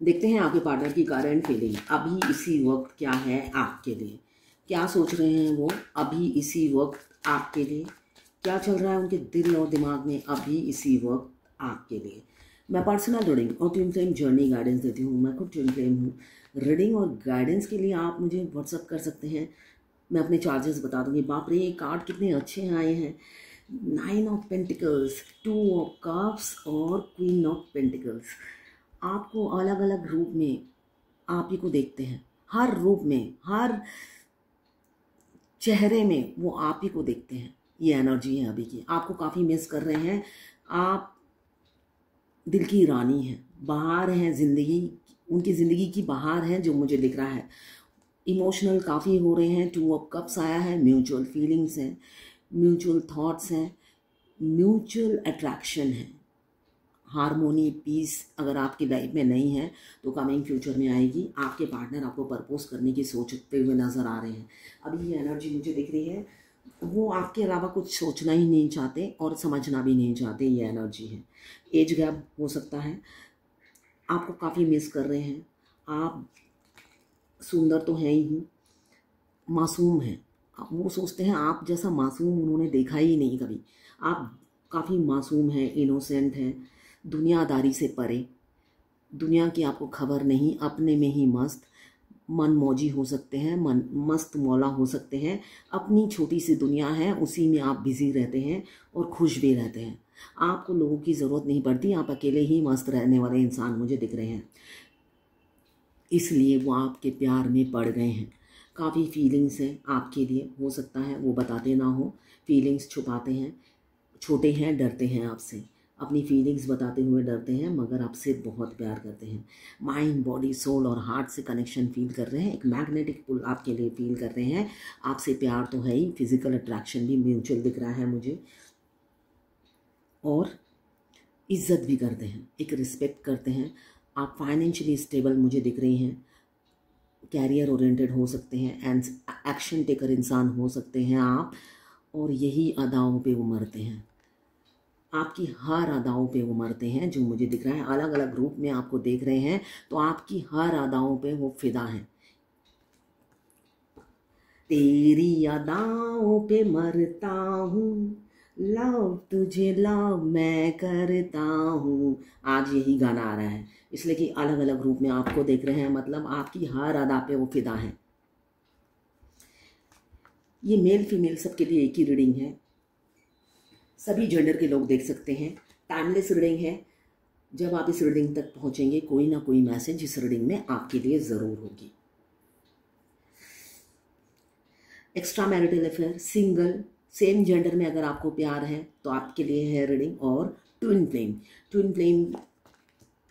देखते हैं आपके पार्टनर की करंट फीलिंग अभी इसी वक्त क्या है आपके लिए। क्या सोच रहे हैं वो अभी इसी वक्त आपके लिए। क्या चल रहा है उनके दिल और दिमाग में अभी इसी वक्त आपके लिए। मैं पर्सनल रीडिंग और ट्विन फ्लेम जर्नी गाइडेंस देती हूँ। मैं खुद ट्विन फ्लेम हूँ। रीडिंग और गाइडेंस के लिए आप मुझे व्हाट्सअप कर सकते हैं। मैं अपने चार्जेस बता दूँगी। बाप रे, ये कार्ड कितने अच्छे आए हैं। 9 ऑफ पेंटिकल्स, 2 ऑफ कप्स और क्वीन ऑफ पेंटिकल्स। आपको अलग अलग रूप में आप ही को देखते हैं। हर रूप में, हर चेहरे में वो आप ही को देखते हैं। ये एनर्जी है अभी की। आपको काफ़ी मिस कर रहे हैं। आप दिल की रानी हैं, बहार हैं ज़िंदगी, उनकी ज़िंदगी की बहार है जो मुझे दिख रहा है। इमोशनल काफ़ी हो रहे हैं। 2 ऑफ कप्स आया है। म्यूचुअल फीलिंग्स हैं, म्यूचुअल थॉट्स हैं, म्यूचुअल अट्रैक्शन है। हारमोनी, पीस अगर आपकी लाइफ में नहीं है तो कमिंग फ्यूचर में आएगी। आपके पार्टनर आपको प्रपोज करने की सोचते हुए नज़र आ रहे हैं। अभी ये एनर्जी मुझे दिख रही है। वो आपके अलावा कुछ सोचना ही नहीं चाहते और समझना भी नहीं चाहते। ये एनर्जी है। एज गैप हो सकता है। आपको काफ़ी मिस कर रहे हैं। आप सुंदर तो हैं ही, मासूम हैं। वो सोचते हैं आप जैसा मासूम उन्होंने देखा ही नहीं कभी। आप काफ़ी मासूम हैं, इनोसेंट हैं, दुनियादारी से परे। दुनिया की आपको खबर नहीं, अपने में ही मस्त, मन मौजी हो सकते हैं, मन मस्त मौला हो सकते हैं। अपनी छोटी सी दुनिया है, उसी में आप बिज़ी रहते हैं और खुश भी रहते हैं। आपको लोगों की ज़रूरत नहीं पड़ती। आप अकेले ही मस्त रहने वाले इंसान मुझे दिख रहे हैं। इसलिए वो आपके प्यार में पड़ गए हैं। काफ़ी फीलिंग्स हैं आपके लिए। हो सकता है वो बताते ना हो, फीलिंग्स छुपाते हैं। छोटे हैं, डरते हैं आपसे, अपनी फीलिंग्स बताते हुए डरते हैं, मगर आपसे बहुत प्यार करते हैं। माइंड, बॉडी, सोल और हार्ट से कनेक्शन फील कर रहे हैं। एक मैग्नेटिक पुल आपके लिए फील कर रहे हैं। आपसे प्यार तो है ही, फिजिकल अट्रैक्शन भी म्यूचुअल दिख रहा है मुझे। और इज्जत भी करते हैं, एक रिस्पेक्ट करते हैं। आप फाइनेंशियली स्टेबल मुझे दिख रही हैं। कैरियर ओरिएंटेड हो सकते हैं, एंड एक्शन टेकर इंसान हो सकते हैं आप। और यही अदाओं पे उमरते हैं। आपकी हर अदाओं पे वो मरते हैं जो मुझे दिख रहा है। अलग अलग रूप में आपको देख रहे हैं तो आपकी हर अदाओं पे वो फिदा हैं। तेरी अदाओं पे मरता हूँ, लव तुझे लव मैं करता हूँ। आज यही गाना आ रहा है, इसलिए कि अलग अलग रूप में आपको देख रहे हैं। मतलब आपकी हर अदा पे वो फिदा है। ये मेल फीमेल सबके लिए एक ही रीडिंग है। सभी जेंडर के लोग देख सकते हैं। टाइमलेस रीडिंग है। जब आप इस रीडिंग तक पहुंचेंगे, कोई ना कोई मैसेज इस रीडिंग में आपके लिए ज़रूर होगी। Extra marital affair, single, same gender में अगर आपको प्यार है तो आपके लिए है रीडिंग। और ट्विन फ्लेम, ट्विन फ्लेम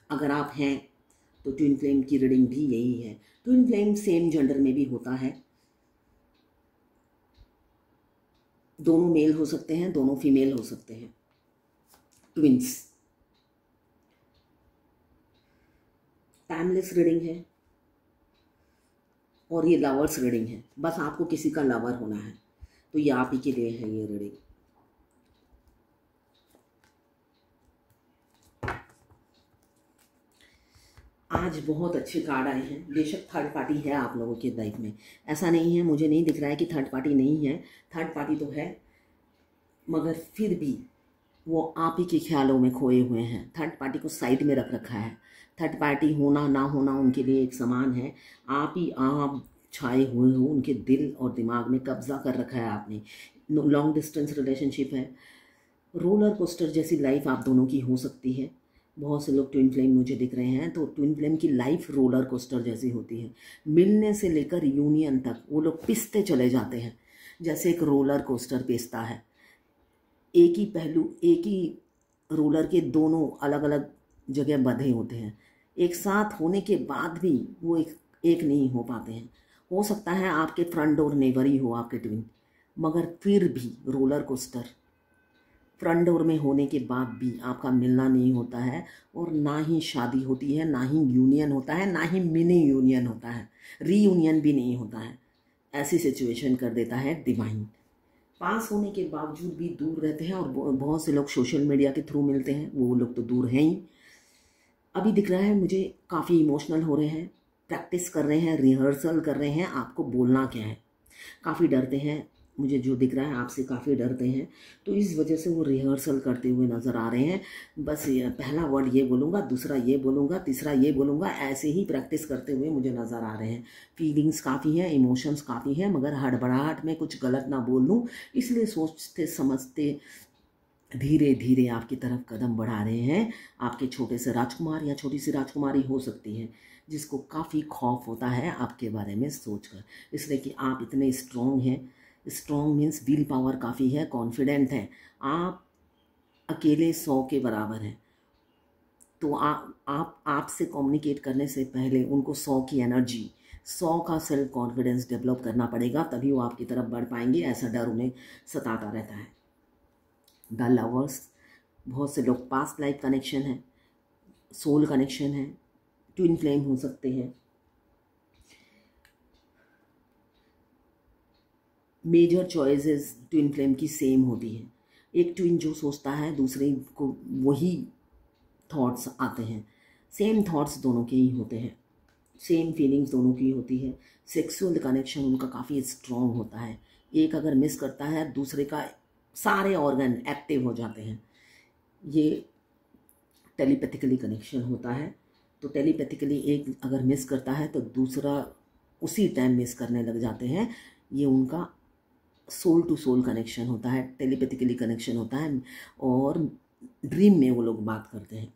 अगर आप हैं तो ट्विन फ्लेम की रीडिंग भी यही है। ट्विन फ्लेम सेम जेंडर में भी होता है। दोनों मेल हो सकते हैं, दोनों फीमेल हो सकते हैं। ट्विंस। टाइमलेस रीडिंग है और ये लवर्स रीडिंग है। बस आपको किसी का लवर होना है तो ये आप ही के लिए है ये रीडिंग। आज बहुत अच्छे कार्ड आए हैं। बेशक थर्ड पार्टी है आप लोगों की लाइफ में, ऐसा नहीं है, मुझे नहीं दिख रहा है कि थर्ड पार्टी नहीं है। थर्ड पार्टी तो है, मगर फिर भी वो आप ही के ख्यालों में खोए हुए हैं। थर्ड पार्टी को साइड में रख रखा है। थर्ड पार्टी होना ना होना उनके लिए एक समान है। आप ही आप छाए हुए हो उनके दिल और दिमाग में, कब्जा कर रखा है आपने। लॉन्ग डिस्टेंस रिलेशनशिप है। रोलर कोस्टर जैसी लाइफ आप दोनों की हो सकती है। बहुत से लोग ट्विन फ्लेम मुझे दिख रहे हैं तो ट्विन फ्लेम की लाइफ रोलर कोस्टर जैसी होती है। मिलने से लेकर यूनियन तक वो लोग पिसते चले जाते हैं, जैसे एक रोलर कोस्टर पिसता है। एक ही पहलू, एक ही रोलर के दोनों अलग अलग जगह बंधे होते हैं। एक साथ होने के बाद भी वो एक नहीं हो पाते हैं। हो सकता है आपके फ्रंट डोर नेबर ही हो आपके ट्विन, मगर फिर भी रोलर कोस्टर, फ्रंट डोर में होने के बाद भी आपका मिलना नहीं होता है। और ना ही शादी होती है, ना ही यूनियन होता है, ना ही मिनी यूनियन होता है, रीयूनियन भी नहीं होता है। ऐसी सिचुएशन कर देता है डिवाइन। पास होने के बावजूद भी दूर रहते हैं। और बहुत से लोग सोशल मीडिया के थ्रू मिलते हैं, वो लोग तो दूर हैं ही। अभी दिख रहा है मुझे काफ़ी इमोशनल हो रहे हैं, प्रैक्टिस कर रहे हैं, रिहर्सल कर रहे हैं आपको बोलना क्या है। काफ़ी डरते हैं, मुझे जो दिख रहा है आपसे काफ़ी डरते हैं, तो इस वजह से वो रिहर्सल करते हुए नज़र आ रहे हैं। बस पहला वर्ड ये बोलूँगा, दूसरा ये बोलूँगा, तीसरा ये बोलूँगा, ऐसे ही प्रैक्टिस करते हुए मुझे नज़र आ रहे हैं। फीलिंग्स काफ़ी हैं, इमोशंस काफ़ी हैं, मगर हड़बड़ाहट में कुछ गलत ना बोल दूँ, इसलिए सोचते समझते धीरे धीरे आपकी तरफ कदम बढ़ा रहे हैं। आपके छोटे से राजकुमार या छोटी सी राजकुमारी हो सकती है जिसको काफ़ी खौफ होता है आपके बारे में सोचकर, इसलिए कि आप इतने स्ट्रॉन्ग हैं। स्ट्रॉन्ग मीन्स विल पावर काफ़ी है, कॉन्फिडेंट हैं आप, अकेले 100 के बराबर हैं। तो आप आपसे कम्युनिकेट करने से पहले उनको 100 की एनर्जी, 100 का सेल्फ कॉन्फिडेंस डेवलप करना पड़ेगा, तभी वो आपकी तरफ बढ़ पाएंगे। ऐसा डर उन्हें सताता रहता है। द लवर्स, बहुत से लोग पास्ट लाइफ कनेक्शन है, सोल कनेक्शन है, ट्विन फ्लेम हो सकते हैं। मेजर चॉइसेस ट्विन फ्लेम की सेम होती है। एक ट्विन जो सोचता है दूसरे को वही थॉट्स आते हैं, सेम थॉट्स दोनों के ही होते हैं, सेम फीलिंग्स दोनों की होती है। सेक्सुअल कनेक्शन उनका काफ़ी स्ट्रॉन्ग होता है। एक अगर मिस करता है दूसरे का सारे ऑर्गन एक्टिव हो जाते हैं। ये टेलीपैथिकली कनेक्शन होता है। तो टेलीपैथिकली एक अगर मिस करता है तो दूसरा उसी टाइम मिस करने लग जाते हैं। ये उनका सोल टू सोल कनेक्शन होता है, टेलीपैथिकली कनेक्शन होता है, और ड्रीम में वो लोग बात करते हैं।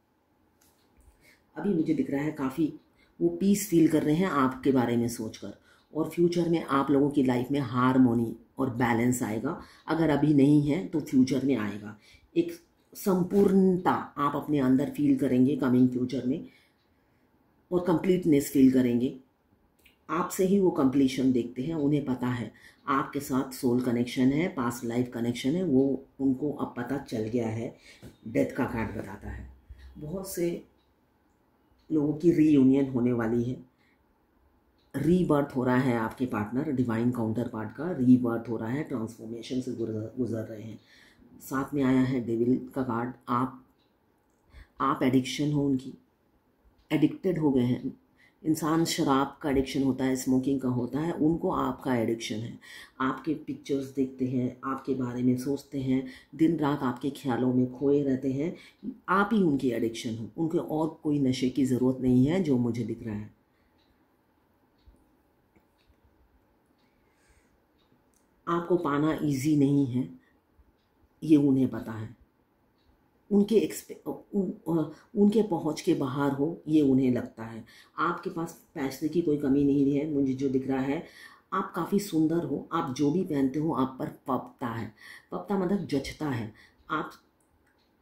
अभी मुझे दिख रहा है काफ़ी वो पीस फील कर रहे हैं आपके बारे में सोचकर, और फ्यूचर में आप लोगों की लाइफ में हारमोनी और बैलेंस आएगा। अगर अभी नहीं है तो फ्यूचर में आएगा। एक संपूर्णता आप अपने अंदर फील करेंगे कमिंग फ्यूचर में, और कंप्लीटनेस फील करेंगे। आपसे ही वो कंप्लीशन देखते हैं, उन्हें पता है आपके साथ सोल कनेक्शन है, पास्ट लाइफ कनेक्शन है, वो उनको अब पता चल गया है। डेथ का कार्ड बताता है बहुत से लोगों की रीयूनियन होने वाली है, रीबर्थ हो रहा है। आपके पार्टनर डिवाइन काउंटर पार्ट का रीबर्थ हो रहा है, ट्रांसफॉर्मेशन से गुजर रहे हैं। साथ में आया है डेविल का कार्ड। आप एडिक्शन हो उनकी, एडिक्टेड हो गए हैं। इंसान शराब का एडिक्शन होता है, स्मोकिंग का होता है, उनको आपका एडिक्शन है। आपके पिक्चर्स देखते हैं, आपके बारे में सोचते हैं, दिन रात आपके ख्यालों में खोए रहते हैं। आप ही उनकी एडिक्शन हो, उनके और कोई नशे की ज़रूरत नहीं है जो मुझे दिख रहा है। आपको पाना इजी नहीं है, ये उन्हें पता है। उनके पहुंच के बाहर हो ये उन्हें लगता है। आपके पास पैसे की कोई कमी नहीं है, मुझे जो दिख रहा है। आप काफ़ी सुंदर हो, आप जो भी पहनते हो आप पर पपता है। पपता मतलब जचता है। आप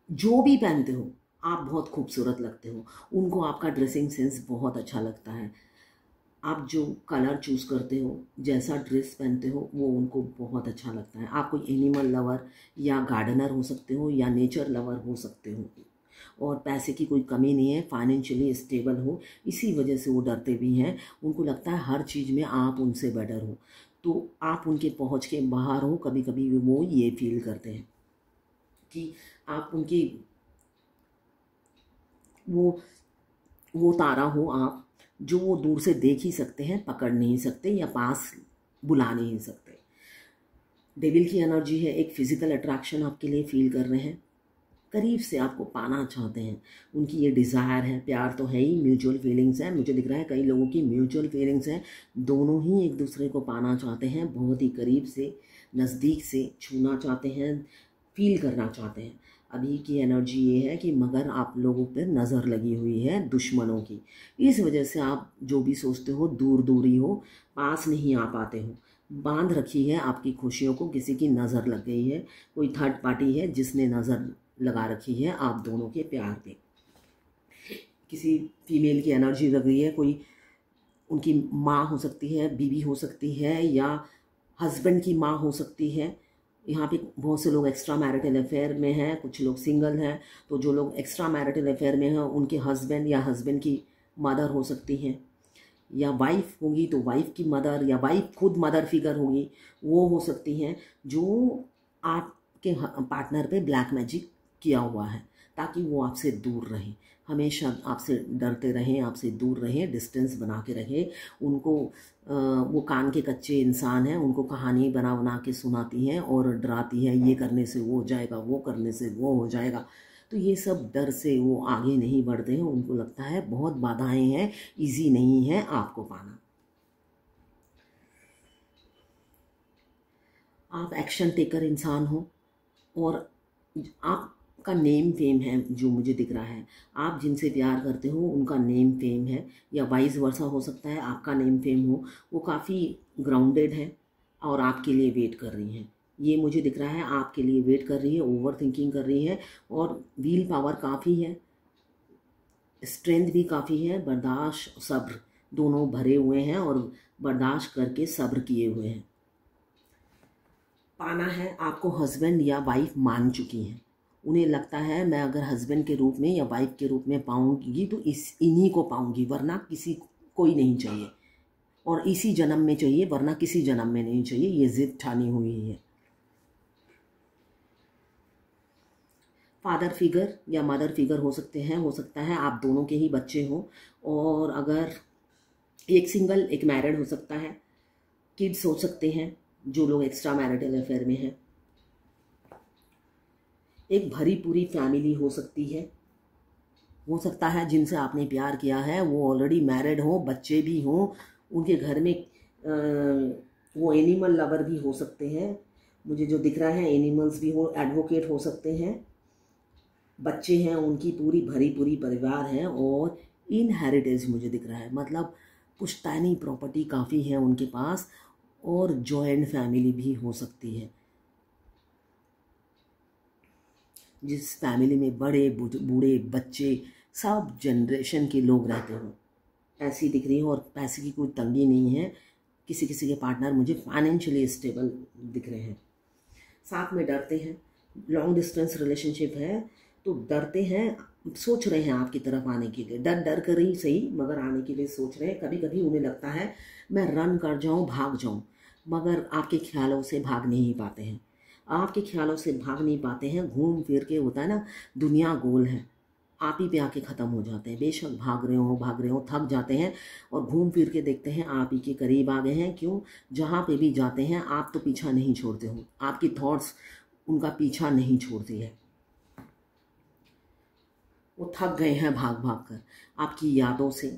जो भी पहनते हो आप बहुत खूबसूरत लगते हो। उनको आपका ड्रेसिंग सेंस बहुत अच्छा लगता है। आप जो कलर चूज़ करते हो, जैसा ड्रेस पहनते हो, वो उनको बहुत अच्छा लगता है। आप कोई एनिमल लवर या गार्डनर हो सकते हो या नेचर लवर हो सकते हो, और पैसे की कोई कमी नहीं है, फाइनेंशियली स्टेबल हो, इसी वजह से वो डरते भी हैं। उनको लगता है हर चीज़ में आप उनसे बेटर हो, तो आप उनके पहुंच के बाहर हो। कभी कभी वो ये फील करते हैं कि आप उनकी वो तारा हो आप, जो वो दूर से देख ही सकते हैं, पकड़ नहीं सकते या पास बुला नहीं सकते। डेविल की एनर्जी है, एक फिजिकल अट्रैक्शन आपके लिए फील कर रहे हैं, करीब से आपको पाना चाहते हैं। उनकी ये डिज़ायर है, प्यार तो है ही, म्यूचुअल फीलिंग्स है। मुझे दिख रहा है कई लोगों की म्यूचुअल फीलिंग्स हैं, दोनों ही एक दूसरे को पाना चाहते हैं, बहुत ही करीब से, नज़दीक से छूना चाहते हैं, फील करना चाहते हैं। अभी की एनर्जी ये है कि मगर आप लोगों पर नज़र लगी हुई है दुश्मनों की, इस वजह से आप जो भी सोचते हो दूर दूरी हो, पास नहीं आ पाते हो। बांध रखी है आपकी खुशियों को, किसी की नज़र लग गई है, कोई थर्ड पार्टी है जिसने नज़र लगा रखी है आप दोनों के प्यार पे। किसी फीमेल की एनर्जी लग रही है, कोई उनकी माँ हो सकती है, बीवी हो सकती है, या हस्बैंड की माँ हो सकती है। यहाँ पे बहुत से लोग एक्स्ट्रा मैरिटल अफेयर में हैं, कुछ लोग सिंगल हैं। तो जो लोग एक्स्ट्रा मैरिटल अफेयर में हैं उनके हस्बैंड या हस्बैंड की मदर हो सकती हैं, या वाइफ होगी तो वाइफ की मदर, या वाइफ खुद मदर फिगर होगी, वो हो सकती हैं, जो आपके पार्टनर पे ब्लैक मैजिक किया हुआ है ताकि वो आपसे दूर रहे। हमेशा आपसे डरते रहें, आपसे दूर रहें, डिस्टेंस बना के रहें। उनको वो कान के कच्चे इंसान हैं, उनको कहानी बना बना के सुनाती हैं और डराती हैं, ये करने से वो हो जाएगा, वो करने से वो हो जाएगा। तो ये सब डर से वो आगे नहीं बढ़ते हैं। उनको लगता है बहुत बाधाएं हैं, इजी नहीं है आपको पाना। आप एक्शन टेकर इंसान हो और आपका नेम फेम है जो मुझे दिख रहा है। आप जिनसे प्यार करते हो उनका नेम फेम है, या वाइस वर्सा हो सकता है आपका नेम फेम हो। वो काफ़ी ग्राउंडेड है और आपके लिए वेट कर रही हैं। ये मुझे दिख रहा है, आपके लिए वेट कर रही है, ओवर थिंकिंग कर रही है, और व्हील पावर काफ़ी है, स्ट्रेंथ भी काफ़ी है, बर्दाश्त सब्र दोनों भरे हुए हैं और बर्दाश्त करके सब्र किए हुए हैं। पाना है, आपको हस्बैंड या वाइफ मान चुकी हैं। उन्हें लगता है मैं अगर हस्बैंड के रूप में या वाइफ के रूप में पाऊंगी तो इन्हीं को पाऊंगी, वरना किसी कोई नहीं चाहिए, और इसी जन्म में चाहिए, वरना किसी जन्म में नहीं चाहिए। ये जिद ठानी हुई है। फादर फिगर या मदर फिगर हो सकते हैं, हो सकता है आप दोनों के ही बच्चे हों, और अगर एक सिंगल एक मैरिड हो सकता है। किड्स हो सकते हैं जो लोग एक्स्ट्रा मैरिटल अफेयर में हैं। एक भरी पूरी फैमिली हो सकती है। हो सकता है जिनसे आपने प्यार किया है वो ऑलरेडी मैरिड हो, बच्चे भी हों, उनके घर में वो एनिमल लवर भी हो सकते हैं। मुझे जो दिख रहा है एनिमल्स भी हो, एडवोकेट हो सकते हैं, बच्चे हैं, उनकी पूरी भरी पूरी परिवार है, और इनहेरिटेंस मुझे दिख रहा है, मतलब पुश्तैनी प्रॉपर्टी काफ़ी है उनके पास, और जॉइंट फैमिली भी हो सकती है, जिस फैमिली में बड़े बूढ़े बच्चे सब जनरेशन के लोग रहते हो, ऐसी दिख रही है। और पैसे की कोई तंगी नहीं है। किसी किसी के पार्टनर मुझे फाइनेंशियली स्टेबल दिख रहे हैं। साथ में डरते हैं, लॉन्ग डिस्टेंस रिलेशनशिप है तो डरते हैं, सोच रहे हैं आपकी तरफ आने के लिए, डर डर कर ही सही मगर आने के लिए सोच रहे हैं। कभी कभी उन्हें लगता है मैं रन कर जाऊं, भाग जाऊं, मगर आपके ख्यालों से भाग नहीं पाते हैं। आपके ख्यालों से भाग नहीं पाते हैं, घूम फिर के, होता है ना, दुनिया गोल है, आप ही पे आके ख़त्म हो जाते हैं। बेशक भाग रहे हो, थक जाते हैं, और घूम फिर के देखते हैं आप ही के करीब आ गए हैं। क्यों? जहाँ पे भी जाते हैं आप तो पीछा नहीं छोड़ते हो, आपकी थॉट्स उनका पीछा नहीं छोड़ती है। वो थक गए हैं भाग भाग कर, आपकी यादों से,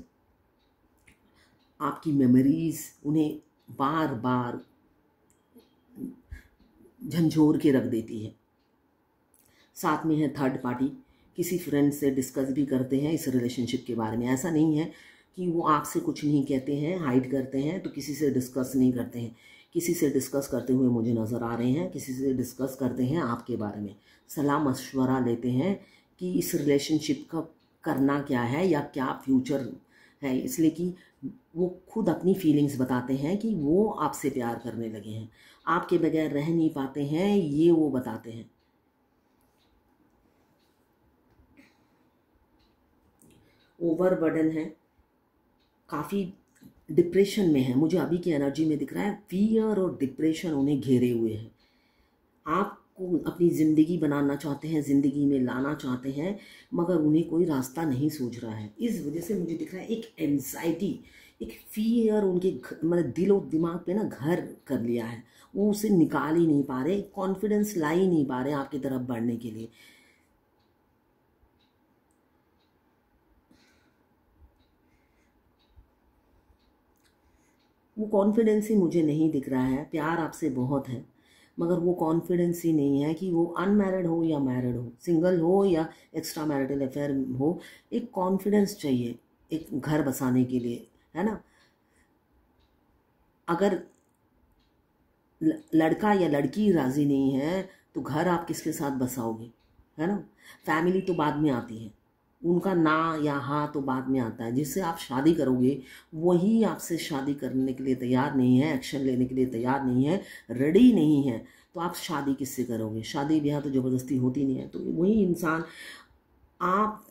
आपकी मेमोरीज उन्हें बार बार झंझोर के रख देती है। साथ में है थर्ड पार्टी, किसी फ्रेंड से डिस्कस भी करते हैं इस रिलेशनशिप के बारे में। ऐसा नहीं है कि वो आपसे कुछ नहीं कहते हैं, हाइड करते हैं, तो किसी से डिस्कस नहीं करते हैं। किसी से डिस्कस करते हुए मुझे नज़र आ रहे हैं, किसी से डिस्कस करते हैं आपके बारे में, सलाह मशवरा लेते हैं कि इस रिलेशनशिप का करना क्या है या क्या फ्यूचर है। इसलिए कि वो खुद अपनी फीलिंग्स बताते हैं कि वो आपसे प्यार करने लगे हैं, आपके बगैर रह नहीं पाते हैं, ये वो बताते हैं। ओवरबर्डन है, काफ़ी डिप्रेशन में है, मुझे अभी की एनर्जी में दिख रहा है फियर और डिप्रेशन उन्हें घेरे हुए है। आपको अपनी ज़िंदगी बनाना चाहते हैं, ज़िंदगी में लाना चाहते हैं, मगर उन्हें कोई रास्ता नहीं सूझ रहा है। इस वजह से मुझे दिख रहा है एक एंजाइटी, एक फियर उनके मतलब दिल और दिमाग पे ना घर कर लिया है। वो उसे निकाल ही नहीं पा रहे, कॉन्फिडेंस ला ही नहीं पा रहे आपकी तरफ बढ़ने के लिए। वो कॉन्फिडेंस ही मुझे नहीं दिख रहा है। प्यार आपसे बहुत है, मगर वो कॉन्फिडेंस ही नहीं है कि वो अनमैरिड हो या मैरिड हो, सिंगल हो या एक्स्ट्रा मैरिटल अफेयर हो, एक कॉन्फिडेंस चाहिए एक घर बसाने के लिए, है ना। अगर लड़का या लड़की राज़ी नहीं है तो घर आप किसके साथ बसाओगे, है ना। फैमिली तो बाद में आती है, उनका ना या हाँ तो बाद में आता है। जिससे आप शादी करोगे वही आपसे शादी करने के लिए तैयार नहीं है, एक्शन लेने के लिए तैयार नहीं है, रेडी नहीं है, तो आप शादी किससे करोगे। शादी ब्याह तो ज़बरदस्ती होती नहीं है। तो वही इंसान, आप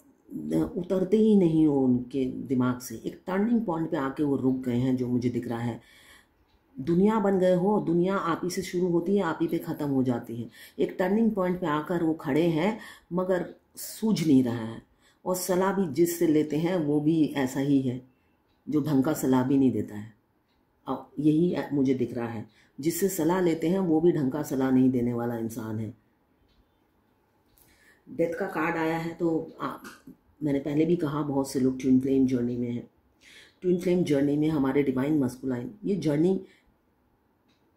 उतरते ही नहीं हो उनके दिमाग से। एक टर्निंग पॉइंट पे आके वो रुक गए हैं जो मुझे दिख रहा है। दुनिया बन गए हो, दुनिया आप ही से शुरू होती है, आप ही पे ख़त्म हो जाती है। एक टर्निंग पॉइंट पे आकर वो खड़े हैं, मगर सूझ नहीं रहा है। और सलाह भी जिससे लेते हैं वो भी ऐसा ही है, जो ढंग का सलाह भी नहीं देता है। अब यही मुझे दिख रहा है, जिससे सलाह लेते हैं वो भी ढंग का सलाह नहीं देने वाला इंसान है। डेथ का कार्ड आया है तो मैंने पहले भी कहा, बहुत से लोग ट्विन फ्लेम जर्नी में हैं। ट्विन फ्लेम जर्नी में हमारे डिवाइन मस्कुलाइन, ये जर्नी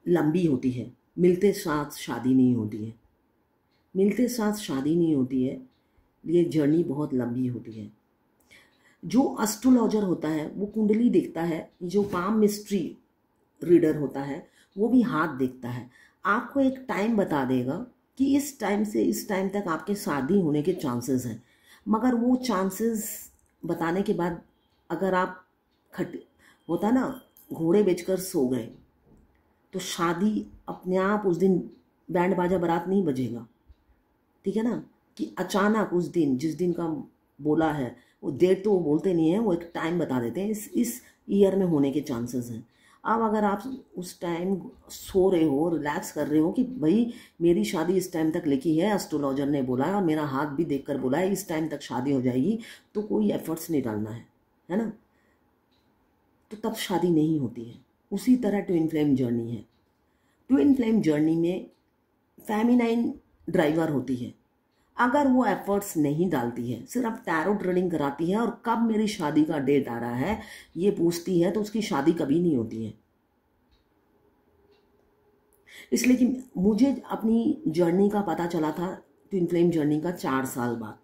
लंबी होती है, मिलते साथ शादी नहीं होती है, मिलते साथ शादी नहीं होती है, ये जर्नी बहुत लंबी होती है। जो एस्ट्रोलॉजर होता है वो कुंडली देखता है, जो पाम मिस्ट्री रीडर होता है वो भी हाथ देखता है, आपको एक टाइम बता देगा कि इस टाइम से इस टाइम तक आपके शादी होने के चांसेस हैं। मगर वो चांसेस बताने के बाद अगर आप होता ना, घोड़े बेचकर सो गए, तो शादी अपने आप उस दिन बैंड बाजा बारात नहीं बजेगा, ठीक है ना। कि अचानक उस दिन, जिस दिन का बोला है, वो डेट तो वो बोलते नहीं है, वो एक टाइम बता देते हैं, इस ईयर में होने के चांसेस हैं। अब अगर आप उस टाइम सो रहे हो, रिलैक्स कर रहे हो कि भाई मेरी शादी इस टाइम तक लिखी है, एस्ट्रोलॉजर ने बोला है और मेरा हाथ भी देखकर बोला है इस टाइम तक शादी हो जाएगी, तो कोई एफर्ट्स नहीं डालना है ना, तो तब शादी नहीं होती है। उसी तरह ट्विन फ्लेम जर्नी है। ट्विन फ्लेम जर्नी में फेमिनाइन ड्राइवर होती है। अगर वो एफर्ट्स नहीं डालती है, सिर्फ टैरोट रीडिंग कराती है और कब मेरी शादी का डेट आ रहा है ये पूछती है, तो उसकी शादी कभी नहीं होती है। इसलिए कि मुझे अपनी जर्नी का पता चला था, ट्विन फ्लेम जर्नी का 4 साल बाद,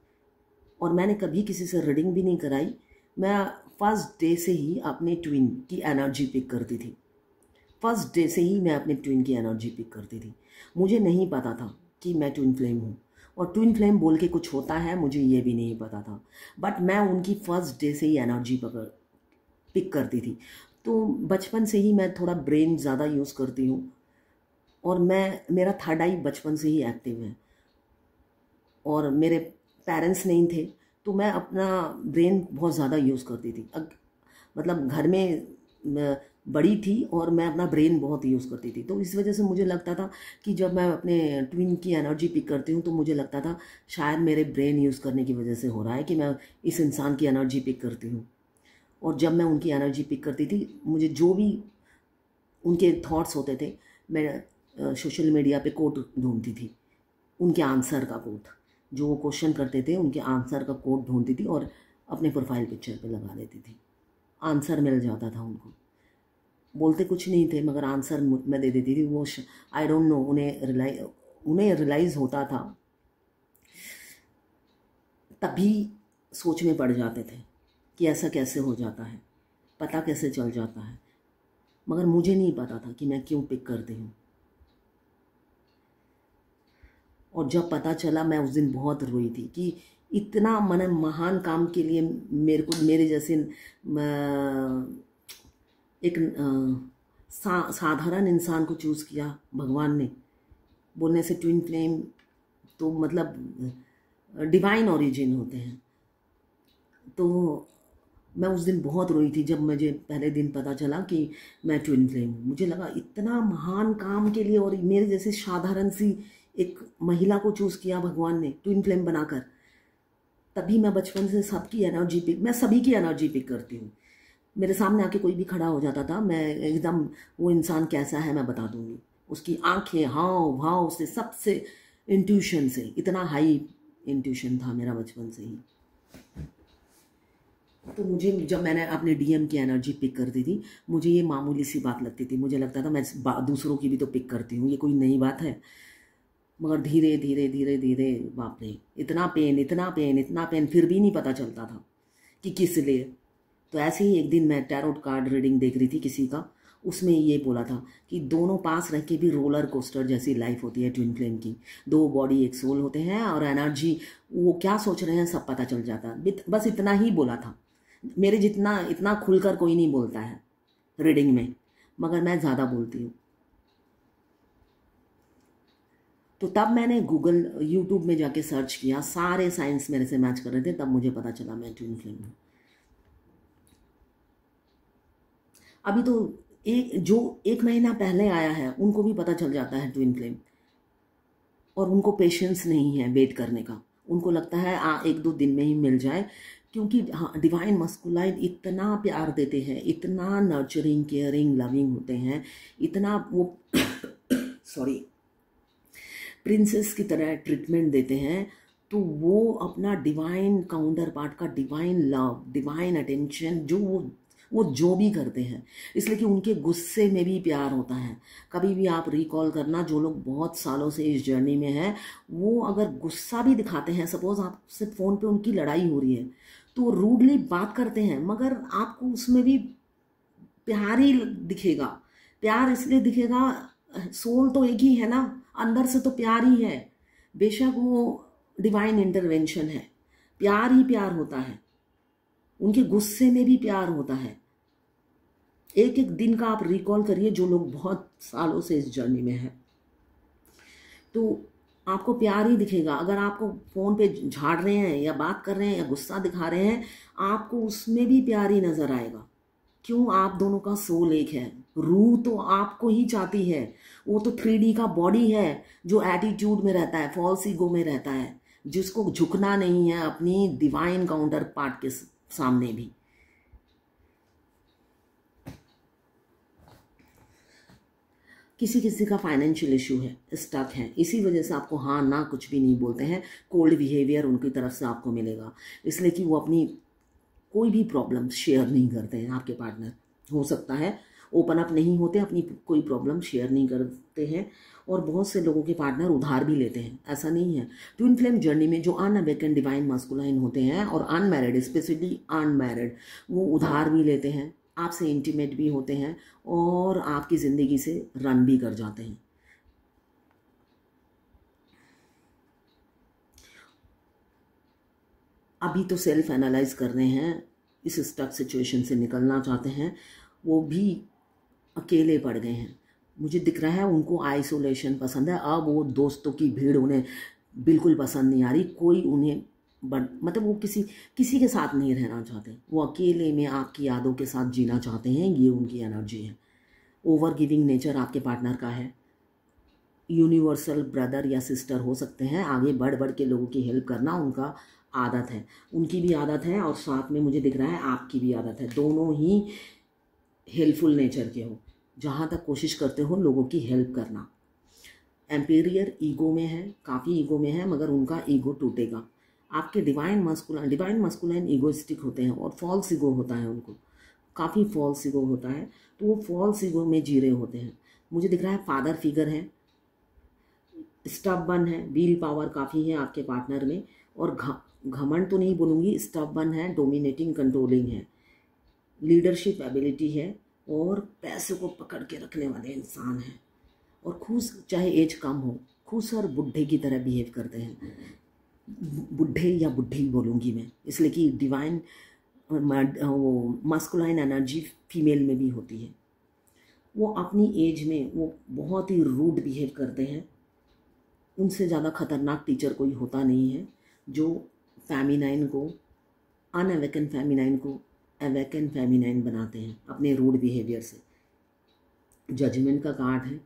और मैंने कभी किसी से रीडिंग भी नहीं कराई। मैं फर्स्ट डे से ही अपने ट्विन की एनर्जी पिक करती थी, फर्स्ट डे से ही मैं अपने ट्विन की एनर्जी पिक करती थी। मुझे नहीं पता था कि मैं ट्विन फ्लेम हूँ, और ट्विन फ्लेम बोल के कुछ होता है मुझे ये भी नहीं पता था, बट मैं उनकी फर्स्ट डे से ही एनर्जी पिक करती थी। तो बचपन से ही मैं थोड़ा ब्रेन ज़्यादा यूज़ करती हूँ, और मेरा थर्ड आई बचपन से ही एक्टिव है, और मेरे पेरेंट्स नहीं थे तो मैं अपना ब्रेन बहुत ज़्यादा यूज़ करती थी। मतलब घर में बड़ी थी और मैं अपना ब्रेन बहुत यूज़ करती थी, तो इस वजह से मुझे लगता था कि जब मैं अपने ट्विन की एनर्जी पिक करती हूँ तो मुझे लगता था शायद मेरे ब्रेन यूज़ करने की वजह से हो रहा है कि मैं इस इंसान की एनर्जी पिक करती हूँ। और जब मैं उनकी एनर्जी पिक करती थी, मुझे जो भी उनके थॉट्स होते थे, मैं सोशल मीडिया पे कोट ढूंढती थी, उनके आंसर का कोट, जो वो क्वेश्चन करते थे उनके आंसर का कोट ढूंढती थी और अपने प्रोफाइल पिक्चर पे लगा देती थी। आंसर मिल जाता था उनको, बोलते कुछ नहीं थे मगर आंसर मैं दे देती थी। वो आई डोंट नो, उन्हें रियलाइज़ होता था, तभी सोच में पड़ जाते थे कि ऐसा कैसे हो जाता है, पता कैसे चल जाता है। मगर मुझे नहीं पता था कि मैं क्यों पिक करती हूँ। और जब पता चला मैं उस दिन बहुत रोई थी कि इतना महान काम के लिए मेरे जैसे एक साधारण इंसान को चूज़ किया भगवान ने। बोलने से ट्विन फ्लेम तो मतलब डिवाइन ओरिजिन होते हैं। तो मैं उस दिन बहुत रोई थी जब मुझे पहले दिन पता चला कि मैं ट्विन फ्लेम हूँ। मुझे लगा इतना महान काम के लिए और मेरे जैसे साधारण सी एक महिला को चूज़ किया भगवान ने ट्विन फ्लेम बनाकर। तभी मैं बचपन से मैं सभी की एनर्जी पिक करती हूँ। मेरे सामने आके कोई भी खड़ा हो जाता था, मैं एकदम वो इंसान कैसा है मैं बता दूंगी, उसकी आंखें, हाव भाव से, सबसे इंट्यूशन से, इतना हाई इंट्यूशन था मेरा बचपन से ही। तो मुझे जब मैंने अपने डीएम की एनर्जी पिक करती थी, मुझे ये मामूली सी बात लगती थी। मुझे लगता था मैं दूसरों की भी तो पिक करती हूँ, ये कोई नई बात है। मगर धीरे धीरे धीरे धीरे बाप रे, इतना पेन इतना पेन इतना पेन, फिर भी नहीं पता चलता था कि किस लिए। तो ऐसे ही एक दिन मैं टैरोट कार्ड रीडिंग देख रही थी किसी का, उसमें ये बोला था कि दोनों पास रह के भी रोलर कोस्टर जैसी लाइफ होती है ट्विन फ्लेम की। 2 बॉडी 1 सोल होते हैं, और एनर्जी वो क्या सोच रहे हैं सब पता चल जाता है। बस इतना ही बोला था। मेरे जितना इतना खुलकर कोई नहीं बोलता है रीडिंग में, मगर मैं ज़्यादा बोलती हूँ। तो तब मैंने यूट्यूब में जाके सर्च किया, सारे साइंस मेरे से मैच कर रहे थे, तब मुझे पता चला मैं ट्विन फ्लेम हूँ। अभी तो जो 1 महीना पहले आया है उनको भी पता चल जाता है ट्विन फ्लेम, और उनको पेशेंस नहीं है वेट करने का। उनको लगता है 1-2 दिन में ही मिल जाए, क्योंकि हाँ, डिवाइन मस्कुलाइन इतना प्यार देते हैं, इतना नर्चरिंग, केयरिंग, लविंग होते हैं, इतना वो सॉरी प्रिंसेस की तरह ट्रीटमेंट देते हैं। तो वो अपना डिवाइन काउंटर पार्ट का डिवाइन लव, डिवाइन अटेंशन जो वो जो भी करते हैं, इसलिए कि उनके गुस्से में भी प्यार होता है। कभी भी आप रिकॉल करना, जो लोग बहुत सालों से इस जर्नी में हैं, वो अगर गुस्सा भी दिखाते हैं, सपोज आपसे फ़ोन पे उनकी लड़ाई हो रही है तो रूडली बात करते हैं, मगर आपको उसमें भी प्यार ही दिखेगा। प्यार इसलिए दिखेगा, सोल तो एक ही है ना, अंदर से तो प्यार ही है। बेशक वो डिवाइन इंटरवेंशन है, प्यार ही प्यार होता है, उनके गुस्से में भी प्यार होता है। एक एक दिन का आप रिकॉल करिए, जो लोग बहुत सालों से इस जर्नी में हैं, तो आपको प्यार ही दिखेगा। अगर आपको फ़ोन पे झाड़ रहे हैं या बात कर रहे हैं या गुस्सा दिखा रहे हैं, आपको उसमें भी प्यार ही नज़र आएगा। क्यों? आप दोनों का सोल एक है, रूह तो आपको ही चाहती है। वो तो 3D का बॉडी है जो एटीट्यूड में रहता है, फॉल्स ईगो में रहता है, जिसको झुकना नहीं है अपनी डिवाइन काउंटर पार्ट के सामने भी। किसी किसी का फाइनेंशियल इशू है, स्टक है, इसी वजह से आपको हाँ ना कुछ भी नहीं बोलते हैं। कोल्ड बिहेवियर उनकी तरफ से आपको मिलेगा, इसलिए कि वो अपनी कोई भी प्रॉब्लम शेयर नहीं करते हैं। आपके पार्टनर हो सकता है ओपन अप नहीं होते, अपनी कोई प्रॉब्लम शेयर नहीं करते हैं। और बहुत से लोगों के पार्टनर उधार भी लेते हैं, ऐसा नहीं है। ट्विन फ्लेम जर्नी में जो अनअवेकन डिवाइन मस्कुलाइन होते हैं और अनमैरिड, स्पेशली अनमैरिड, वो उधार भी लेते हैं, आपसे इंटीमेट भी होते हैं और आपकी ज़िंदगी से रन भी कर जाते हैं। अभी तो सेल्फ एनालाइज कर रहे हैं, इस स्टक सिचुएशन से निकलना चाहते हैं, वो भी अकेले पड़ गए हैं। मुझे दिख रहा है उनको आइसोलेशन पसंद है। अब वो दोस्तों की भीड़ उन्हें बिल्कुल पसंद नहीं आ रही, कोई उन्हें मतलब वो किसी के साथ नहीं रहना चाहते, वो अकेले में आपकी यादों के साथ जीना चाहते हैं। ये उनकी एनर्जी है। ओवर गिविंग नेचर आपके पार्टनर का है। यूनिवर्सल ब्रदर या सिस्टर हो सकते हैं, आगे बढ़ बढ़ के लोगों की हेल्प करना उनका आदत है, उनकी भी आदत है और साथ में मुझे दिख रहा है आपकी भी आदत है। दोनों ही हेल्पफुल नेचर के हो, जहाँ तक कोशिश करते हो लोगों की हेल्प करना। एम्पेरियर ईगो में है, काफ़ी ईगो में है, मगर उनका ईगो टूटेगा। आपके डिवाइन मस्कुलाइन ईगोइस्टिक होते हैं और फॉल्स ईगो होता है उनको, काफ़ी फॉल्स ईगो होता है, तो वो फॉल्स ईगो में जी रहे होते हैं। मुझे दिख रहा है फादर फिगर है, स्टबबर्न है, विल पावर काफ़ी है आपके पार्टनर में, और घमंड तो नहीं बोलूँगी, स्टबबर्न है, डोमिनेटिंग, कंट्रोलिंग है, लीडरशिप एबिलिटी है और पैसे को पकड़ के रखने वाले इंसान हैं। और खुश, चाहे एज कम हो, खुश और बुढ़े की तरह बिहेव करते हैं। बुढ़े या बुढ़ी बोलूँगी मैं, इसलिए कि डिवाइन वो मस्कुलाइन एनर्जी फीमेल में भी होती है। वो अपनी एज में वो बहुत ही रूड बिहेव करते हैं। उनसे ज़्यादा खतरनाक टीचर कोई होता नहीं है, जो फेमिनाइन को, अनअवेकन फेमिनाइन को अवेकन फेमिनाइन बनाते हैं अपने रूड बिहेवियर से। जजमेंट का कार्ड है,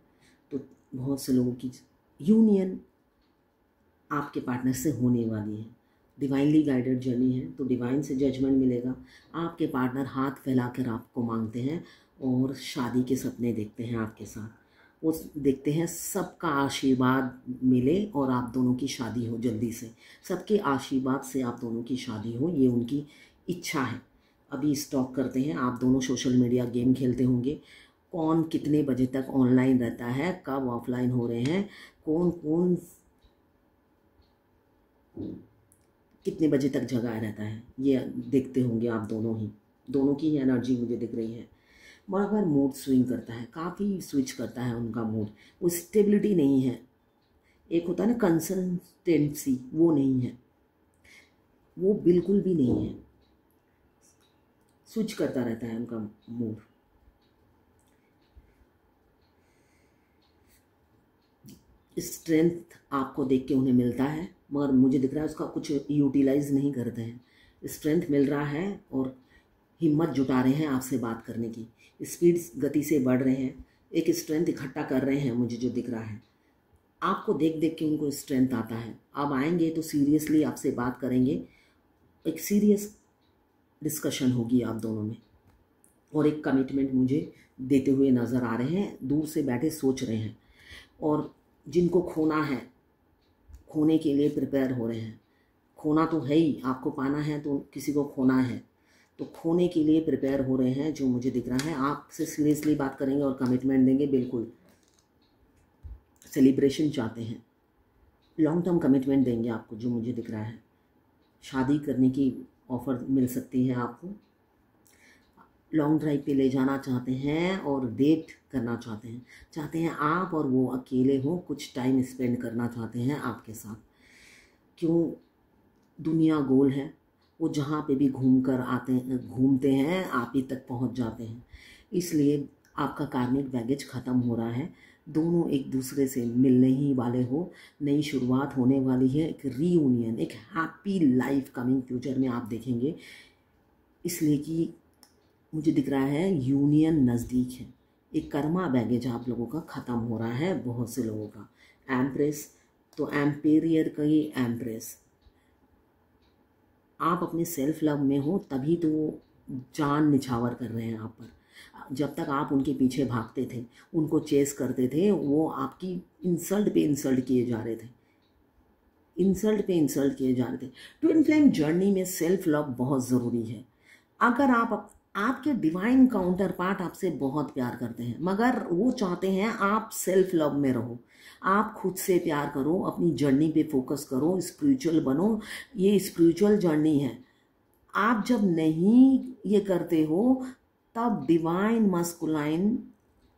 तो बहुत से लोगों की यूनियन आपके पार्टनर से होने वाली है। डिवाइनली गाइडेड जर्नी है, तो डिवाइन से जजमेंट मिलेगा। आपके पार्टनर हाथ फैलाकर आपको मांगते हैं और शादी के सपने देखते हैं आपके साथ। वो देखते हैं सबका आशीर्वाद मिले और आप दोनों की शादी हो जल्दी से, सबके आशीर्वाद से आप दोनों की शादी हो, ये उनकी इच्छा है। अभी स्टॉक करते हैं, आप दोनों सोशल मीडिया गेम खेलते होंगे, कौन कितने बजे तक ऑनलाइन रहता है, कब ऑफलाइन हो रहे हैं, कौन कौन कितने बजे तक जगा रहता है, ये देखते होंगे आप दोनों की ही एनर्जी मुझे दिख रही है। मगर मूड स्विंग करता है, काफ़ी स्विच करता है उनका मूड, वो स्टेबिलिटी नहीं है। एक होता है ना कंसिस्टेंसी, वो नहीं है, वो बिल्कुल भी नहीं है, स्विच करता रहता है उनका मूड। स्ट्रेंथ आपको देख के उन्हें मिलता है, मगर मुझे दिख रहा है उसका कुछ यूटिलाइज नहीं करते हैं। स्ट्रेंथ मिल रहा है और हिम्मत जुटा रहे हैं आपसे बात करने की, स्पीड गति से बढ़ रहे हैं, एक स्ट्रेंथ इकट्ठा कर रहे हैं मुझे जो दिख रहा है। आपको देख देख के उनको स्ट्रेंथ आता है। अब आएंगे तो सीरियसली आपसे बात करेंगे, एक सीरियस डिस्कशन होगी आप दोनों में, और एक कमिटमेंट मुझे देते हुए नज़र आ रहे हैं, दूर से बैठे सोच रहे हैं। और जिनको खोना है, खोने के लिए प्रिपेयर हो रहे हैं। खोना तो है ही, आपको पाना है तो किसी को खोना है, तो खोने के लिए प्रिपेयर हो रहे हैं, जो मुझे दिख रहा है। आपसे सीरियसली बात करेंगे और कमिटमेंट देंगे, बिल्कुल सेलिब्रेशन चाहते हैं, लॉन्ग टर्म कमिटमेंट देंगे आपको, जो मुझे दिख रहा है। शादी करने की ऑफ़र मिल सकती है आपको, लॉन्ग ड्राइव पे ले जाना चाहते हैं और डेट करना चाहते हैं आप और वो अकेले हो, कुछ टाइम स्पेंड करना चाहते हैं आपके साथ। क्यों? दुनिया गोल है, वो जहाँ पे भी घूमते हैं आप ही तक पहुँच जाते हैं। इसलिए आपका कार्मिक बैगेज ख़त्म हो रहा है, दोनों एक दूसरे से मिलने ही वाले हो, नई शुरुआत होने वाली है, एक रीयूनियन, एक हैप्पी लाइफ कमिंग फ्यूचर में आप देखेंगे। इसलिए कि मुझे दिख रहा है यूनियन नज़दीक है, एक कर्मा बैगेज आप लोगों का ख़त्म हो रहा है, बहुत से लोगों का। एम्प्रेस, तो एम्पेरियर का ही एम्प्रेस, आप अपने सेल्फ लव में हो तभी तो जान निछावर कर रहे हैं आप पर। जब तक आप उनके पीछे भागते थे, उनको चेस करते थे, वो आपकी इंसल्ट पे इंसल्ट किए जा रहे थे, इंसल्ट पे इंसल्ट किए जा रहे थे। ट्विन फ्लेम जर्नी में सेल्फ लव बहुत ज़रूरी है। अगर आपके डिवाइन काउंटर पार्ट आपसे बहुत प्यार करते हैं, मगर वो चाहते हैं आप सेल्फ लव में रहो, आप खुद से प्यार करो, अपनी जर्नी पे फोकस करो, स्पिरिचुअल बनो। ये स्पिरिचुअल जर्नी है। आप जब नहीं ये करते हो तब डिवाइन मस्कुलाइन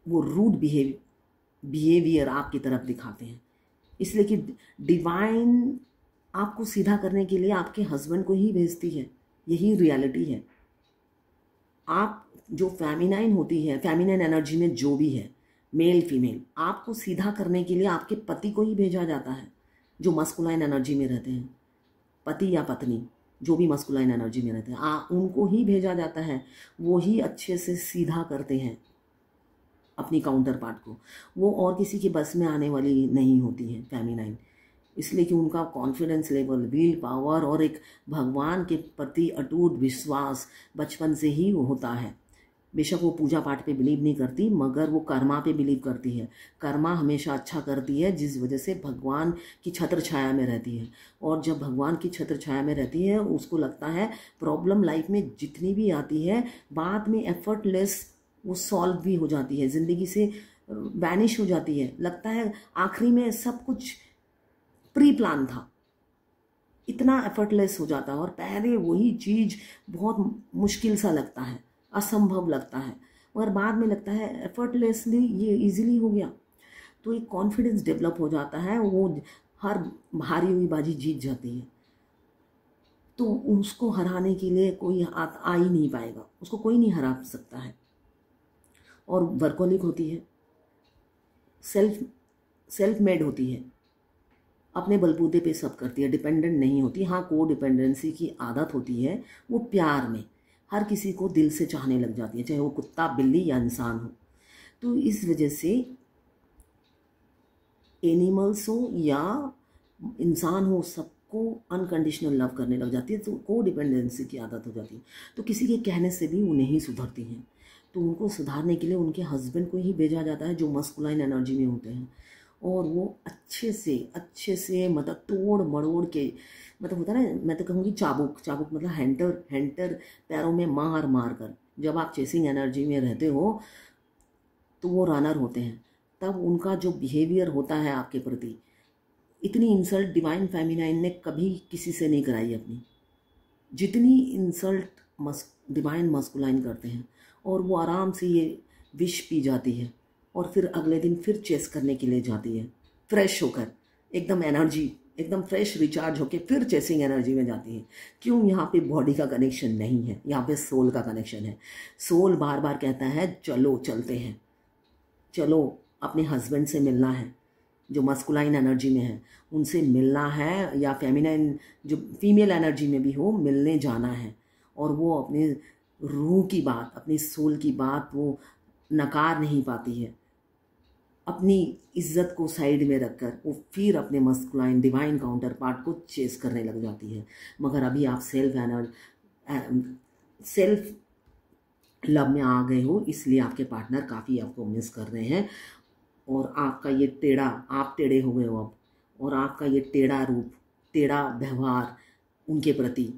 वो रूड बिहेवियर आपकी तरफ दिखाते हैं। इसलिए कि डिवाइन आपको सीधा करने के लिए आपके हस्बैंड को ही भेजती है, यही रियलिटी है। आप जो फेमिनाइन होती है, फेमिनाइन एनर्जी में जो भी है, मेल फीमेल, आपको सीधा करने के लिए आपके पति को ही भेजा जाता है, जो मस्कुलाइन एनर्जी में रहते हैं, पति या पत्नी जो भी मस्कुलाइन एनर्जी में रहते हैं, उनको ही भेजा जाता है। वो ही अच्छे से सीधा करते हैं अपनी काउंटर पार्ट को, वो और किसी के बस में आने वाली नहीं होती है फेमिनाइन। इसलिए कि उनका कॉन्फिडेंस लेवल, विल पावर और एक भगवान के प्रति अटूट विश्वास बचपन से ही होता है। बेशक वो पूजा पाठ पे बिलीव नहीं करती, मगर वो कर्मा पे बिलीव करती है। कर्मा हमेशा अच्छा करती है, जिस वजह से भगवान की छत्र छाया में रहती है। और जब भगवान की छत्र छाया में रहती है, उसको लगता है प्रॉब्लम लाइफ में जितनी भी आती है, बाद में एफर्टलेस वो सॉल्व भी हो जाती है, ज़िंदगी से वैनिश हो जाती है। लगता है आखिरी में सब कुछ प्री प्लान था, इतना एफर्टलेस हो जाता है। और पहले वही चीज़ बहुत मुश्किल सा लगता है, असंभव लगता है, मगर बाद में लगता है एफर्टलेसली ये इजीली हो गया। तो एक कॉन्फिडेंस डेवलप हो जाता है, वो हर हारी हुई बाजी जीत जाती है। तो उसको हराने के लिए कोई आ ही नहीं पाएगा, उसको कोई नहीं हरा सकता है। और वर्कोलिक होती है, सेल्फ मेड होती है, अपने बलबूते पे सब करती है, डिपेंडेंट नहीं होती। हाँ, को डिपेंडेंसी की आदत होती है, वो प्यार में हर किसी को दिल से चाहने लग जाती है, चाहे वो कुत्ता, बिल्ली या इंसान हो। तो इस वजह से एनिमल्स हो या इंसान हो, सबको अनकंडीशनल लव करने लग जाती है। तो को डिपेंडेंसी की आदत हो जाती है। तो किसी के कहने से भी वो नहीं सुधरती हैं। तो उनको सुधारने के लिए उनके हस्बैंड को ही भेजा जाता है, जो मस्कुलाइन एनर्जी में होते हैं। और वो अच्छे से मतलब तोड़ मड़ोड़ के, मतलब होता है ना, मैं तो कहूँगी चाबुक मतलब हैंटर पैरों में मार मार कर। जब आप चेसिंग एनर्जी में रहते हो तो वो रनर होते हैं, तब उनका जो बिहेवियर होता है आपके प्रति, इतनी इंसल्ट डिवाइन फेमिनाइन ने कभी किसी से नहीं कराई अपनी, जितनी इंसल्ट डिवाइन मस्कुलाइन करते हैं। और वो आराम से ये विष पी जाती है और फिर अगले दिन फिर चेस करने के लिए जाती है, फ्रेश होकर, एकदम एनर्जी, एकदम फ्रेश रिचार्ज होकर फिर चेसिंग एनर्जी में जाती है। क्यों? यहाँ पे बॉडी का कनेक्शन नहीं है, यहाँ पे सोल का कनेक्शन है। सोल बार बार कहता है चलो चलते हैं, चलो अपने हस्बैंड से मिलना है, जो मस्कुलाइन एनर्जी में है उनसे मिलना है, या फेमिनाइन जो फीमेल एनर्जी में भी हो, मिलने जाना है। और वो अपने रूह की बात, अपनी सोल की बात वो नकार नहीं पाती है। अपनी इज्जत को साइड में रखकर वो फिर अपने मस्कुलाइन डिवाइन काउंटर पार्ट को चेस करने लग जाती है। मगर अभी आप सेल्फ लव में आ गए हो, इसलिए आपके पार्टनर काफ़ी आपको मिस कर रहे हैं। और आपका ये आप टेढ़े हो गए हो अब, और आपका ये टेढ़ा रूप, टेढ़ा व्यवहार उनके प्रति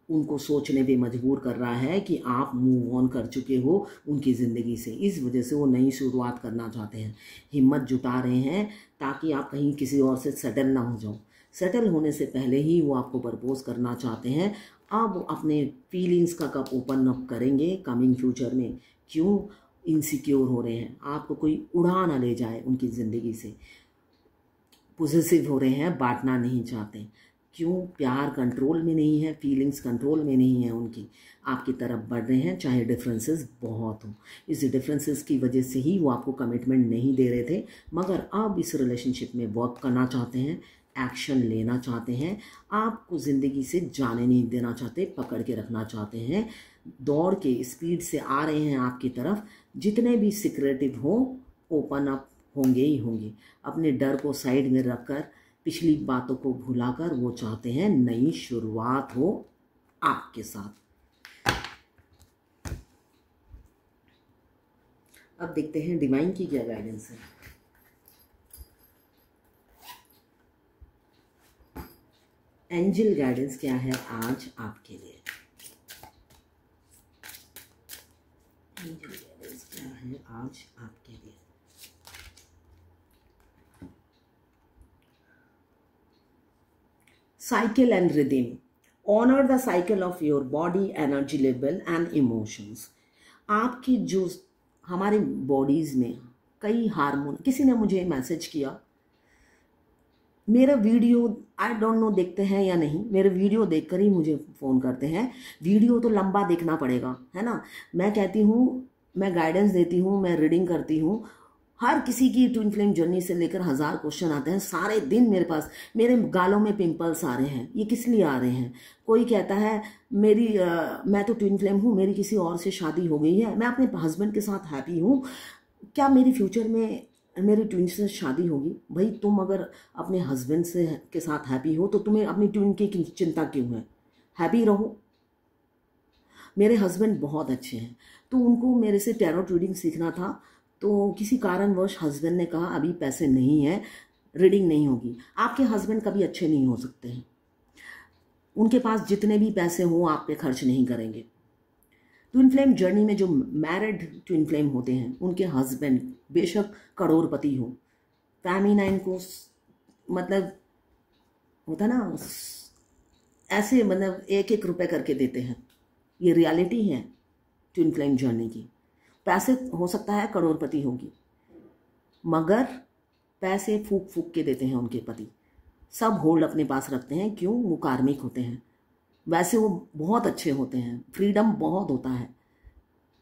उनको सोचने पे मजबूर कर रहा है कि आप मूव ऑन कर चुके हो उनकी ज़िंदगी से। इस वजह से वो नई शुरुआत करना चाहते हैं, हिम्मत जुटा रहे हैं ताकि आप कहीं किसी और से सेटल ना हो जाओ। सेटल होने से पहले ही वो आपको प्रपोज करना चाहते हैं। अब अपने फीलिंग्स का कब ओपन अप करेंगे कमिंग फ्यूचर में। क्यों इनसिक्योर हो रहे हैं, आपको कोई उड़ा ना ले जाए उनकी ज़िंदगी से। पॉजिटिव हो रहे हैं, बांटना नहीं चाहते। क्यों प्यार कंट्रोल में नहीं है, फीलिंग्स कंट्रोल में नहीं है उनकी, आपकी तरफ बढ़ रहे हैं चाहे डिफरेंसेस बहुत हो। इस डिफरेंसेस की वजह से ही वो आपको कमिटमेंट नहीं दे रहे थे, मगर अब इस रिलेशनशिप में वर्क करना चाहते हैं, एक्शन लेना चाहते हैं, आपको ज़िंदगी से जाने नहीं देना चाहते, पकड़ के रखना चाहते हैं। दौड़ के स्पीड से आ रहे हैं आपकी तरफ। जितने भी सिक्रेटिव हो ओपन अप होंगे ही होंगे। अपने डर को साइड में रखकर, पिछली बातों को भुलाकर वो चाहते हैं नई शुरुआत हो आपके साथ। अब देखते हैं डिवाइन की क्या गाइडेंस है। एंजल गाइडेंस क्या है आज आपके लिए। एंजल गाइडेंस क्या है आज आपके लिए। Cycle and rhythm. Honor the cycle of your body, energy level and emotions. आपकी जो हमारे बॉडीज़ में कई हार्मोन, किसी ने मुझे मैसेज किया, मेरा वीडियो आई डोंट नो देखते हैं या नहीं, मेरे वीडियो देखकर ही मुझे फ़ोन करते हैं। वीडियो तो लंबा देखना पड़ेगा, है ना। मैं कहती हूँ, मैं गाइडेंस देती हूँ, मैं रीडिंग करती हूँ। हर किसी की ट्विन फ्लेम जर्नी से लेकर 1000 क्वेश्चन आते हैं सारे दिन मेरे पास। मेरे गालों में पिंपल्स आ रहे हैं, ये किस लिए आ रहे हैं। कोई कहता है मैं तो ट्विन फ्लेम हूँ, मेरी किसी और से शादी हो गई है, मैं अपने हस्बैंड के साथ हैप्पी हूँ, क्या मेरी फ्यूचर में मेरी ट्विन से शादी होगी। भाई तुम अगर अपने हस्बैंड से के साथ हैप्पी हो तो तुम्हें अपनी ट्विन की चिंता क्यों है। हैप्पी रहो। मेरे हस्बैंड बहुत अच्छे हैं, तो उनको मेरे से टैरो रीडिंग सीखना था, तो किसी कारणवश हस्बैंड ने कहा अभी पैसे नहीं है, रीडिंग नहीं होगी। आपके हस्बैंड कभी अच्छे नहीं हो सकते हैं, उनके पास जितने भी पैसे हों आप पे खर्च नहीं करेंगे। ट्विन फ्लेम जर्नी में जो मैरिड ट्विन फ्लेम होते हैं उनके हस्बैंड बेशक करोड़पति हो, फेमिनाइन को मतलब होता ना ऐसे, मतलब 1-1 रुपए करके देते हैं। ये रियलिटी है ट्विन फ्लेम जर्नी की। पैसे हो सकता है करोड़पति होगी, मगर पैसे फूक फूक के देते हैं उनके पति, सब होल्ड अपने पास रखते हैं। क्यों, वो कार्मिक होते हैं। वैसे वो बहुत अच्छे होते हैं, फ्रीडम बहुत होता है,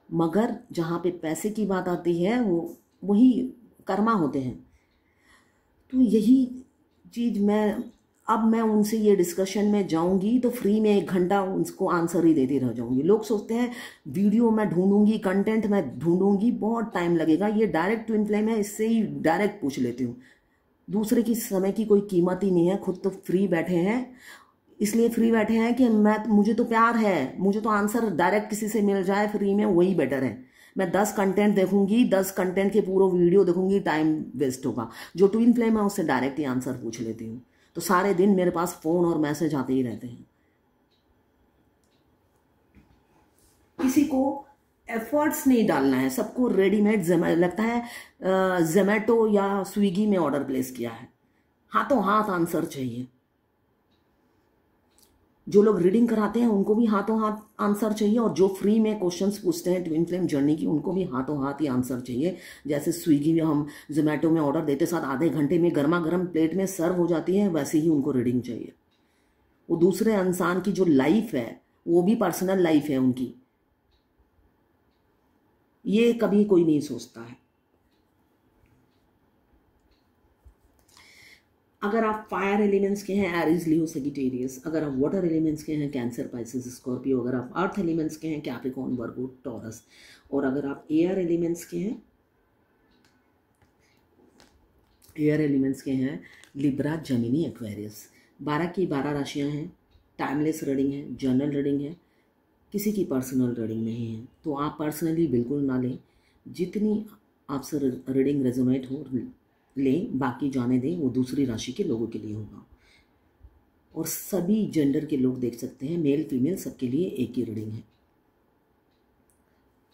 मगर जहाँ पे पैसे की बात आती है वो वही कर्मा होते हैं। तो यही चीज़ मैं उनसे ये डिस्कशन में जाऊंगी तो फ्री में 1 घंटा उनको आंसर ही देती रह जाऊंगी। लोग सोचते हैं वीडियो मैं ढूंढूंगी, कंटेंट मैं ढूंढूंगी, बहुत टाइम लगेगा। ये डायरेक्ट ट्विन फ्लेम है, इससे ही डायरेक्ट पूछ लेती हूँ। दूसरे की समय की कोई कीमत ही नहीं है। खुद तो फ्री बैठे हैं, इसलिए फ्री बैठे हैं कि मुझे तो प्यार है, मुझे तो आंसर डायरेक्ट किसी से मिल जाए फ्री में, वही बेटर है। मैं 10 कंटेंट देखूंगी, 10 कंटेंट के पूरा वीडियो देखूंगी, टाइम वेस्ट होगा। जो ट्विन फ्लेम है उससे डायरेक्ट ही आंसर पूछ लेती हूँ, तो सारे दिन मेरे पास फोन और मैसेज आते ही रहते हैं। किसी को एफर्ट्स नहीं डालना है, सबको रेडीमेड लगता है जोमेटो या स्विगी में ऑर्डर प्लेस किया है, हाथों हाथ आंसर चाहिए। जो लोग रीडिंग कराते हैं उनको भी हाथों हाथ आंसर चाहिए, और जो फ्री में क्वेश्चंस पूछते हैं ट्विन फ्लेम जर्नी की उनको भी हाथों हाथ ही आंसर चाहिए। जैसे स्विगी में हम जोमेटो में ऑर्डर देते साथ आधे घंटे में गर्मा गर्म प्लेट में सर्व हो जाती है, वैसे ही उनको रीडिंग चाहिए। वो दूसरे इंसान की जो लाइफ है वो भी पर्सनल लाइफ है उनकी, ये कभी कोई नहीं सोचता है। अगर आप फायर एलिमेंट्स के हैं एरीज, लियो, सैजिटेरियस, अगर आप वाटर एलिमेंट्स के हैं कैंसर, पाइसेस, स्कॉर्पियो, अगर आप अर्थ एलिमेंट्स के हैं कैप्रिकॉर्न, वर्गो, टॉरस, और अगर आप एयर एलिमेंट्स के हैं एयर एलिमेंट्स के हैं लिब्रा, जेमिनी, एक्वेरियस। 12 की 12 राशियां हैं। टाइमलेस रीडिंग है, जर्नल रीडिंग है, किसी की पर्सनल रीडिंग नहीं है। तो आप पर्सनली बिल्कुल ना लें, जितनी आपसे रीडिंग रेजोनेट हो लें, बाकी जाने दें, वो दूसरी राशि के लोगों के लिए होगा। और सभी जेंडर के लोग देख सकते हैं, मेल फीमेल सबके लिए एक ही रीडिंग है।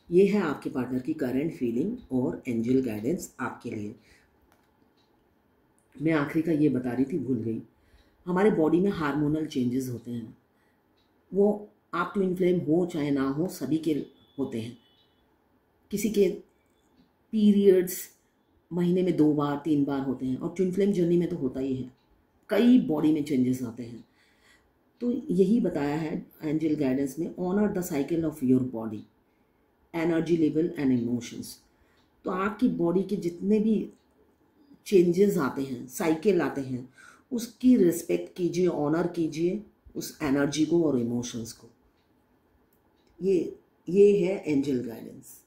ये है आपके पार्टनर की करंट फीलिंग और एंजल गाइडेंस आपके लिए। मैं आखिरी का ये बता रही थी, भूल गई। हमारे बॉडी में हार्मोनल चेंजेस होते हैं, वो आप ट्विन फ्लेम हो चाहे ना हो, सभी के होते हैं। किसी के पीरियड्स महीने में 2 बार 3 बार होते हैं, और ट्विन फ्लेम जर्नी में तो होता ही है, कई बॉडी में चेंजेस आते हैं। तो यही बताया है एंजल गाइडेंस में, honour the cycle of your body, energy level and emotions. तो आपकी बॉडी के जितने भी चेंजेस आते हैं, साइकिल आते हैं, उसकी रिस्पेक्ट कीजिए, ऑनर कीजिए उस एनर्जी को और इमोशंस को। ये है एंजल गाइडेंस।